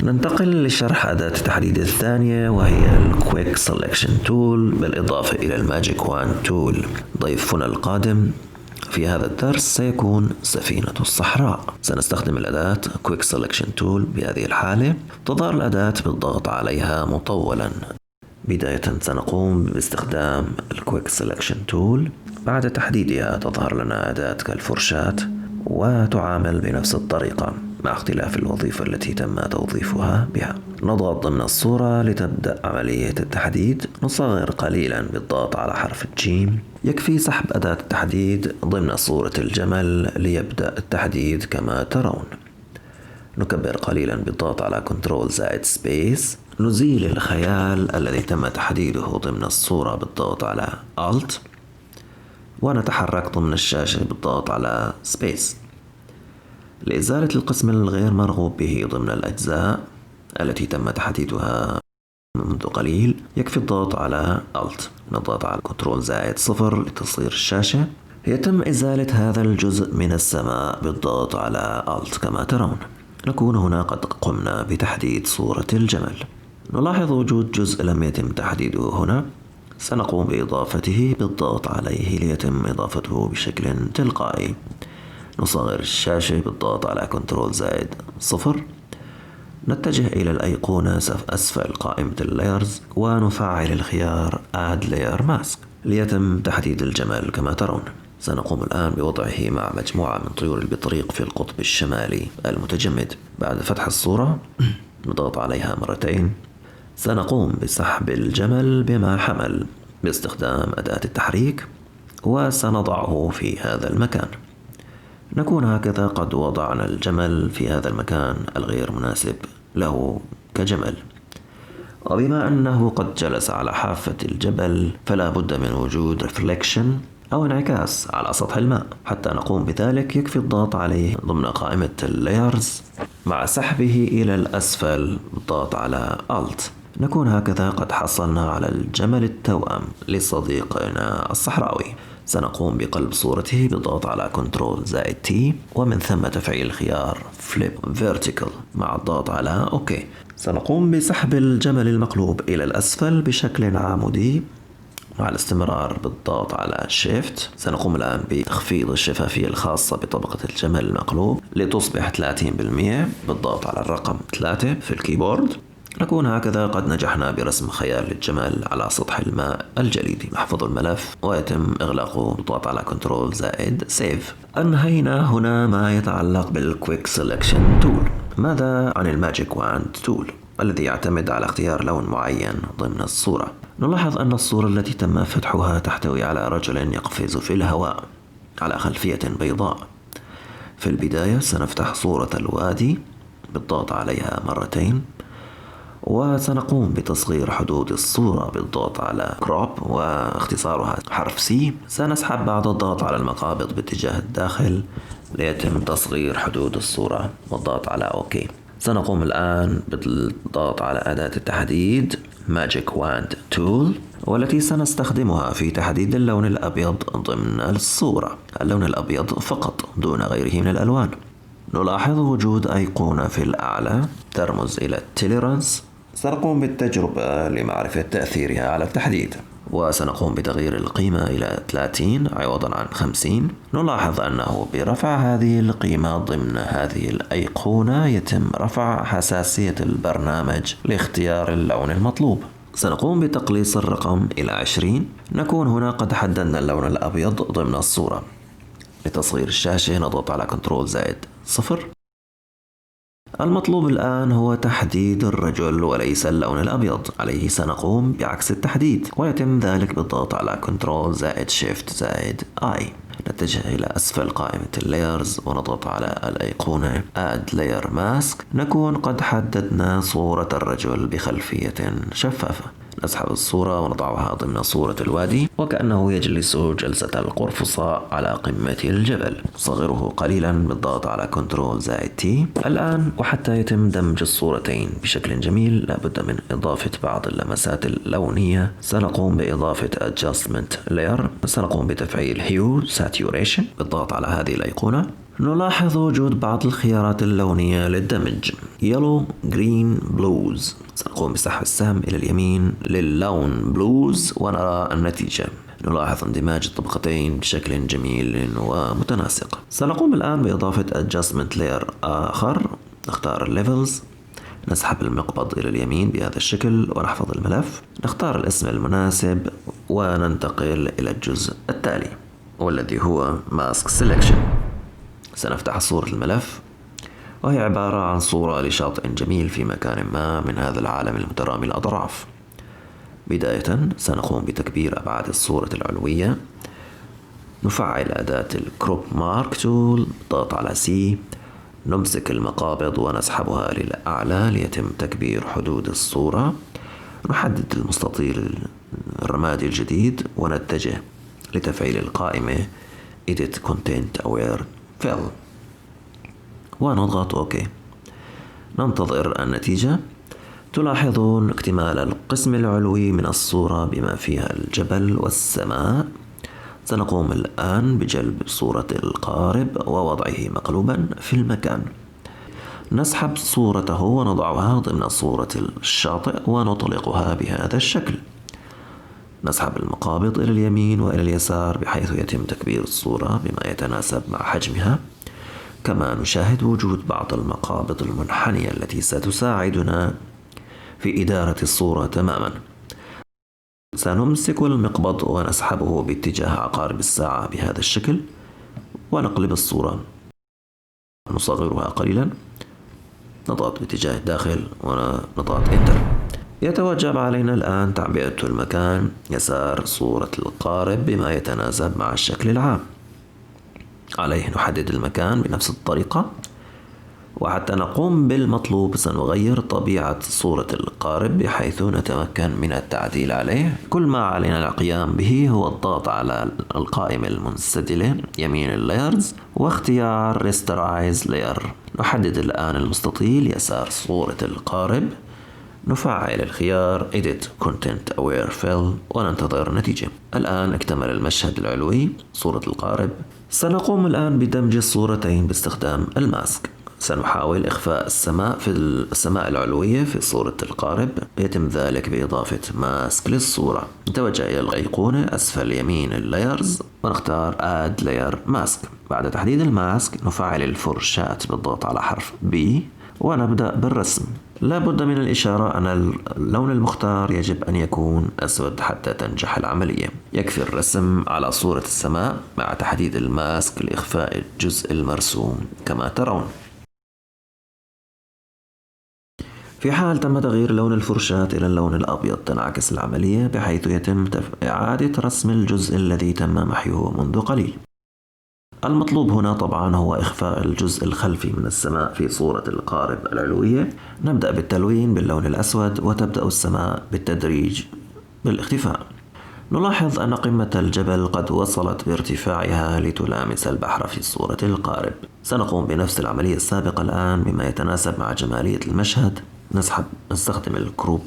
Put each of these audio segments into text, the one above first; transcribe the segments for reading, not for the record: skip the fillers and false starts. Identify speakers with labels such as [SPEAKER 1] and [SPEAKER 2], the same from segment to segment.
[SPEAKER 1] ننتقل لشرح أداة التحديد الثانية وهي الكويك سيلكشن تول بالإضافة إلى الماجيك وان تول. ضيفنا القادم في هذا الدرس سيكون سفينة الصحراء. سنستخدم الأداة كويك سيلكشن تول. بهذه الحالة تظهر الأداة بالضغط عليها مطولا. بداية سنقوم باستخدام الكويك سيلكشن تول. بعد تحديدها تظهر لنا أداة كالفرشاة وتعامل بنفس الطريقة مع اختلاف الوظيفة التي تم توظيفها بها. نضغط ضمن الصورة لتبدأ عملية التحديد. نصغر قليلا بالضغط على حرف الجيم. يكفي سحب أداة التحديد ضمن صورة الجمل ليبدأ التحديد كما ترون. نكبر قليلا بالضغط على كنترول زائد سبيس. نزيل الخيال الذي تم تحديده ضمن الصورة بالضغط على Alt، ونتحرك ضمن الشاشة بالضغط على سبيس. لإزالة القسم الغير مرغوب به ضمن الأجزاء التي تم تحديدها منذ قليل يكفي الضغط على Alt. نضغط على كنترول زائد 0 لتصغير الشاشة. يتم إزالة هذا الجزء من السماء بالضغط على Alt كما ترون. نكون هنا قد قمنا بتحديد صورة الجمل. نلاحظ وجود جزء لم يتم تحديده هنا. سنقوم بإضافته بالضغط عليه ليتم إضافته بشكل تلقائي. نصغر الشاشة بالضغط على كنترول زائد 0. نتجه إلى الأيقونة أسفل قائمة اللايرز ونفعل الخيار Add Layer Mask ليتم تحديد الجمل كما ترون. سنقوم الآن بوضعه مع مجموعة من طيور البطريق في القطب الشمالي المتجمد. بعد فتح الصورة نضغط عليها مرتين. سنقوم بسحب الجمل بما حمل باستخدام أداة التحريك وسنضعه في هذا المكان. نكون هكذا قد وضعنا الجمل في هذا المكان الغير مناسب له كجمل. وبما أنه قد جلس على حافة الجبل فلا بد من وجود ريفليكشن أو انعكاس على سطح الماء. حتى نقوم بذلك يكفي الضغط عليه ضمن قائمة اللايرز مع سحبه إلى الأسفل بالضغط على Alt. نكون هكذا قد حصلنا على الجمل التوأم لصديقنا الصحراوي. سنقوم بقلب صورته بالضغط على كنترول زائد T ومن ثم تفعيل الخيار Flip Vertical مع الضغط على OK. سنقوم بسحب الجمل المقلوب إلى الأسفل بشكل عمودي مع الاستمرار بالضغط على Shift. سنقوم الآن بتخفيض الشفافية الخاصة بطبقة الجمل المقلوب لتصبح 30% بالضغط على الرقم 3 في الكيبورد. نكون هكذا قد نجحنا برسم خيال للجمل على سطح الماء الجليدي. نحفظ الملف ويتم إغلاقه بالضغط على كنترول زائد سيف. أنهينا هنا ما يتعلق بالكويك سيلكشن تول. ماذا عن الماجيك واند تول الذي يعتمد على اختيار لون معين ضمن الصورة؟ نلاحظ أن الصورة التي تم فتحها تحتوي على رجل يقفز في الهواء على خلفية بيضاء. في البداية سنفتح صورة الوادي بالضغط عليها مرتين، وسنقوم بتصغير حدود الصورة بالضغط على Crop واختصارها حرف C. سنسحب بعد الضغط على المقابض باتجاه الداخل ليتم تصغير حدود الصورة والضغط على OK. سنقوم الآن بالضغط على أداة التحديد Magic Wand Tool والتي سنستخدمها في تحديد اللون الأبيض ضمن الصورة. اللون الأبيض فقط دون غيره من الألوان. نلاحظ وجود أيقونة في الأعلى ترمز إلى التوليرانس. سنقوم بالتجربة لمعرفة تأثيرها على التحديد، وسنقوم بتغيير القيمة إلى 30 عوضا عن 50. نلاحظ أنه برفع هذه القيمة ضمن هذه الأيقونة يتم رفع حساسية البرنامج لاختيار اللون المطلوب. سنقوم بتقليص الرقم إلى 20. نكون هنا قد حددنا اللون الأبيض ضمن الصورة. لتصغير الشاشة نضغط على كنترول زائد 0. المطلوب الآن هو تحديد الرجل وليس اللون الأبيض. عليه سنقوم بعكس التحديد ويتم ذلك بالضغط على كنترول زائد Shift زائد I. نتجه إلى أسفل قائمة اللايرز ونضغط على الأيقونة Add Layer Mask. نكون قد حددنا صورة الرجل بخلفية شفافة. نسحب الصورة ونضعها ضمن صورة الوادي وكأنه يجلس جلسة القرفصاء على قمة الجبل. صغره قليلا بالضغط على كنترول زائد تي. الآن وحتى يتم دمج الصورتين بشكل جميل لابد من إضافة بعض اللمسات اللونية. سنقوم بإضافة Adjustment Layer. سنقوم بتفعيل Hue Saturation بالضغط على هذه الأيقونة نلاحظ وجود بعض الخيارات اللونية للدمج Yellow, Green, Blues. سنقوم بسحب السهم إلى اليمين للون بلوز ونرى النتيجة. نلاحظ اندماج الطبقتين بشكل جميل ومتناسق. سنقوم الآن بإضافة Adjustment Layer آخر. نختار الليفلز، نسحب المقبض إلى اليمين بهذا الشكل ونحفظ الملف، نختار الاسم المناسب وننتقل إلى الجزء التالي والذي هو Mask Selection. سنفتح صورة الملف وهي عبارة عن صورة لشاطئ جميل في مكان ما من هذا العالم المترامي الأطراف. بداية سنقوم بتكبير أبعاد الصورة العلوية. نفعل أداة الكروب مارك تول، ضغط على سي، نمسك المقابض ونسحبها للأعلى ليتم تكبير حدود الصورة. نحدد المستطيل الرمادي الجديد ونتجه لتفعيل القائمة Edit Content Aware Fill ونضغط OK. ننتظر النتيجة. تلاحظون اكتمال القسم العلوي من الصورة بما فيها الجبل والسماء. سنقوم الآن بجلب صورة القارب ووضعه مقلوبا في المكان. نسحب صورته ونضعها ضمن صورة الشاطئ ونطلقها بهذا الشكل. نسحب المقابض إلى اليمين وإلى اليسار بحيث يتم تكبير الصورة بما يتناسب مع حجمها. كما نشاهد وجود بعض المقابض المنحنية التي ستساعدنا في إدارة الصورة تماما. سنمسك المقبض ونسحبه باتجاه عقارب الساعة بهذا الشكل ونقلب الصورة، نصغرها قليلا، نضغط باتجاه الداخل ونضغط انتر. يتوجب علينا الآن تعبئة المكان يسار صورة القارب بما يتناسب مع الشكل العام. عليه نحدد المكان بنفس الطريقة، وحتى نقوم بالمطلوب سنغير طبيعة صورة القارب بحيث نتمكن من التعديل عليه. كل ما علينا القيام به هو الضغط على القائمة المنسدلة يمين اللايرز واختيار Rasterize Layer. نحدد الآن المستطيل يسار صورة القارب، نفعل الخيار Edit Content Aware Fill وننتظر النتيجة. الآن اكتمل المشهد العلوي صورة القارب. سنقوم الآن بدمج الصورتين باستخدام الماسك. سنحاول إخفاء السماء العلوية في صورة القارب. يتم ذلك بإضافة ماسك للصورة. نتوجه إلى الأيقونة أسفل يمين اللايرز ونختار Add Layer Mask. بعد تحديد الماسك نفعل الفرشاة بالضغط على حرف B ونبدأ بالرسم. لا بد من الإشارة أن اللون المختار يجب أن يكون أسود حتى تنجح العملية. يكفي الرسم على صورة السماء مع تحديد الماسك لإخفاء الجزء المرسوم كما ترون. في حال تم تغيير لون الفرشاة إلى اللون الأبيض تنعكس العملية بحيث يتم إعادة رسم الجزء الذي تم محيه منذ قليل. المطلوب هنا طبعا هو إخفاء الجزء الخلفي من السماء في صورة القارب العلوية. نبدأ بالتلوين باللون الأسود وتبدأ السماء بالتدريج بالاختفاء. نلاحظ أن قمة الجبل قد وصلت بارتفاعها لتلامس البحر في صورة القارب. سنقوم بنفس العملية السابقة الآن بما يتناسب مع جمالية المشهد. نستخدم الكروب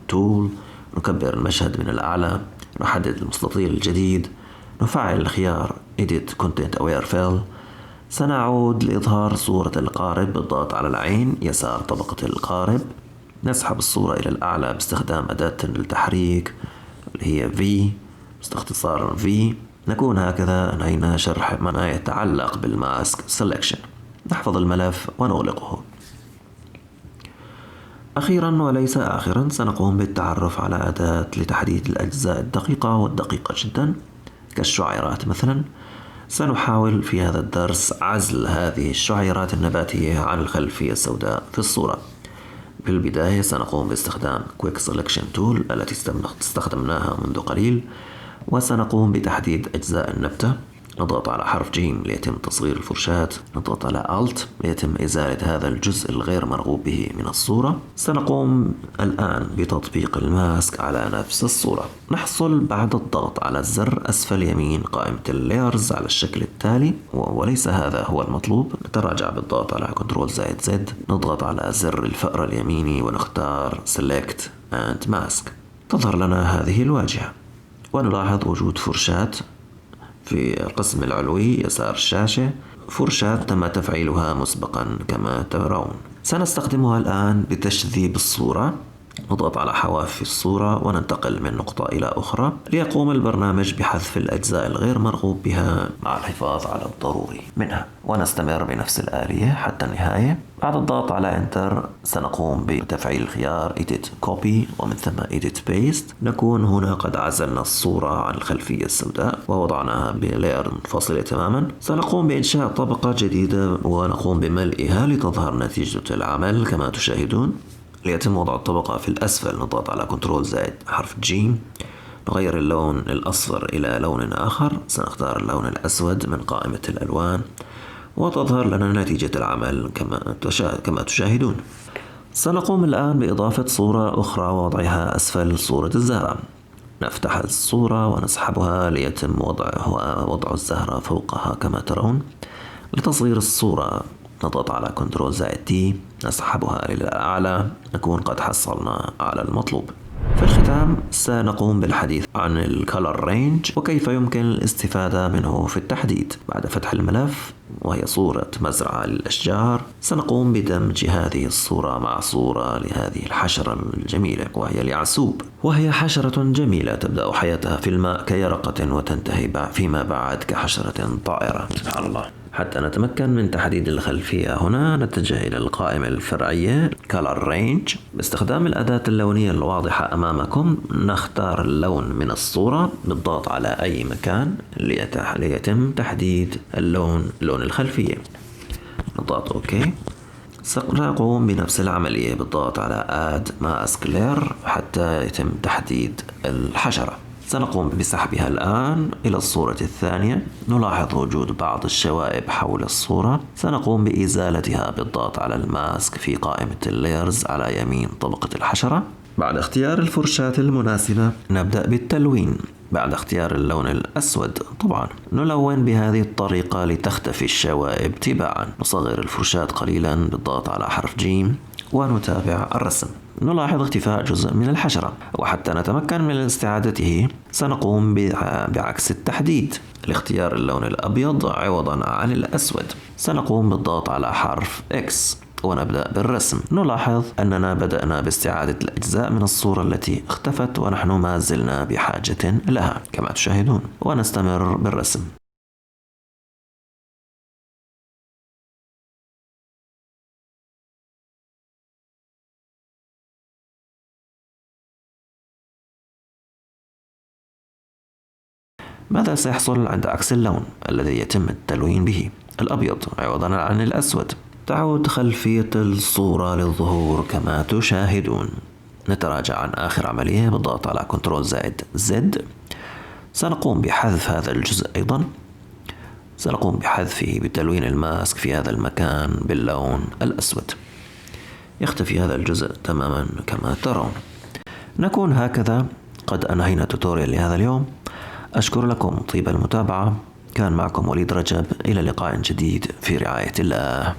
[SPEAKER 1] تول، نكبر المشهد من الأعلى، نحدد المستطيل الجديد، نفعل الخيار Edit Content Aware Fill. سنعود لإظهار صورة القارب بالضغط على العين يسار طبقة القارب. نسحب الصورة إلى الأعلى باستخدام أداة التحريك اللي هي V باختصار V. نكون هكذا أنهينا شرح ما يتعلق بالماسك سيلكشن. نحفظ الملف ونغلقه. أخيرا وليس آخرا سنقوم بالتعرف على أداة لتحديد الأجزاء الدقيقة والدقيقة جدا كالشعيرات مثلا. سنحاول في هذا الدرس عزل هذه الشعيرات النباتية عن الخلفية السوداء في الصورة. في البداية سنقوم باستخدام Quick Selection Tool التي استخدمناها منذ قليل، وسنقوم بتحديد أجزاء النبتة. نضغط على حرف ج ليتم تصغير الفرشاة، نضغط على Alt ليتم إزالة هذا الجزء الغير مرغوب به من الصورة. سنقوم الآن بتطبيق الماسك على نفس الصورة. نحصل بعد الضغط على الزر أسفل يمين قائمة اللايرز على الشكل التالي، وليس هذا هو المطلوب. نتراجع بالضغط على CTRL+Z، نضغط على زر الفأر اليميني ونختار Select and Mask. تظهر لنا هذه الواجهة ونلاحظ وجود فرشاة في القسم العلوي يسار الشاشة، فرشاة تم تفعيلها مسبقا كما ترون. سنستخدمها الآن لتشذيب الصورة. نضغط على حواف الصورة وننتقل من نقطة إلى أخرى ليقوم البرنامج بحذف الأجزاء الغير مرغوب بها مع الحفاظ على الضروري منها، ونستمر بنفس الآلية حتى النهاية. بعد الضغط على انتر سنقوم بتفعيل الخيار Edit Copy ومن ثم Edit Paste. نكون هنا قد عزلنا الصورة عن الخلفية السوداء ووضعناها بلاير منفصلة تماما. سنقوم بإنشاء طبقة جديدة ونقوم بملئها لتظهر نتيجة العمل كما تشاهدون. ليتم وضع الطبقة في الأسفل نضغط على كنترول زائد حرف G. نغير اللون الأصفر إلى لون آخر. سنختار اللون الأسود من قائمة الألوان وتظهر لنا نتيجة العمل كما تشاهدون. سنقوم الآن بإضافة صورة أخرى ووضعها أسفل صورة الزهرة. نفتح الصورة ونسحبها ليتم وضع الزهرة فوقها كما ترون. لتصغير الصورة نضغط على كنترول زائد T، نسحبها للأعلى. نكون قد حصلنا على المطلوب. في الختام سنقوم بالحديث عن الكالر رينج وكيف يمكن الاستفادة منه في التحديد. بعد فتح الملف وهي صورة مزرعة للأشجار، سنقوم بدمج هذه الصورة مع صورة لهذه الحشرة الجميلة وهي اليعسوب، وهي حشرة جميلة تبدأ حياتها في الماء كيرقة وتنتهي فيما بعد كحشرة طائرة. سبحان الله. حتى نتمكن من تحديد الخلفية هنا نتجه إلى القائمة الفرعية Color Range. باستخدام الأداة اللونية الواضحة أمامكم نختار اللون من الصورة بالضغط على أي مكان ليتم تحديد لون الخلفية. نضغط OK. سنقوم بنفس العملية بالضغط على Add Mask Layer حتى يتم تحديد الحشرة. سنقوم بسحبها الآن إلى الصورة الثانية. نلاحظ وجود بعض الشوائب حول الصورة. سنقوم بإزالتها بالضغط على الماسك في قائمة اللايرز على يمين طبقة الحشرة. بعد اختيار الفرشاة المناسبة نبدأ بالتلوين. بعد اختيار اللون الأسود طبعا نلون بهذه الطريقة لتختفي الشوائب تباعا. نصغر الفرشاة قليلا بالضغط على حرف G ونتابع الرسم. نلاحظ اختفاء جزء من الحشرة، وحتى نتمكن من استعادته سنقوم بعكس التحديد لاختيار اللون الأبيض عوضا عن الأسود. سنقوم بالضغط على حرف X ونبدأ بالرسم. نلاحظ أننا بدأنا باستعادة الأجزاء من الصورة التي اختفت ونحن ما زلنا بحاجة لها كما تشاهدون، ونستمر بالرسم. ماذا سيحصل عند عكس اللون الذي يتم التلوين به الأبيض عوضا عن الأسود؟ تعود خلفية الصورة للظهور كما تشاهدون. نتراجع عن آخر عملية بالضغط على كنترول زائد Z. سنقوم بحذف هذا الجزء أيضا. سنقوم بحذفه بتلوين الماسك في هذا المكان باللون الأسود. يختفي هذا الجزء تماما كما ترون. نكون هكذا قد أنهينا توتوريال لهذا اليوم. أشكر لكم طيب المتابعة. كان معكم وليد رجب. إلى لقاء جديد في رعاية الله.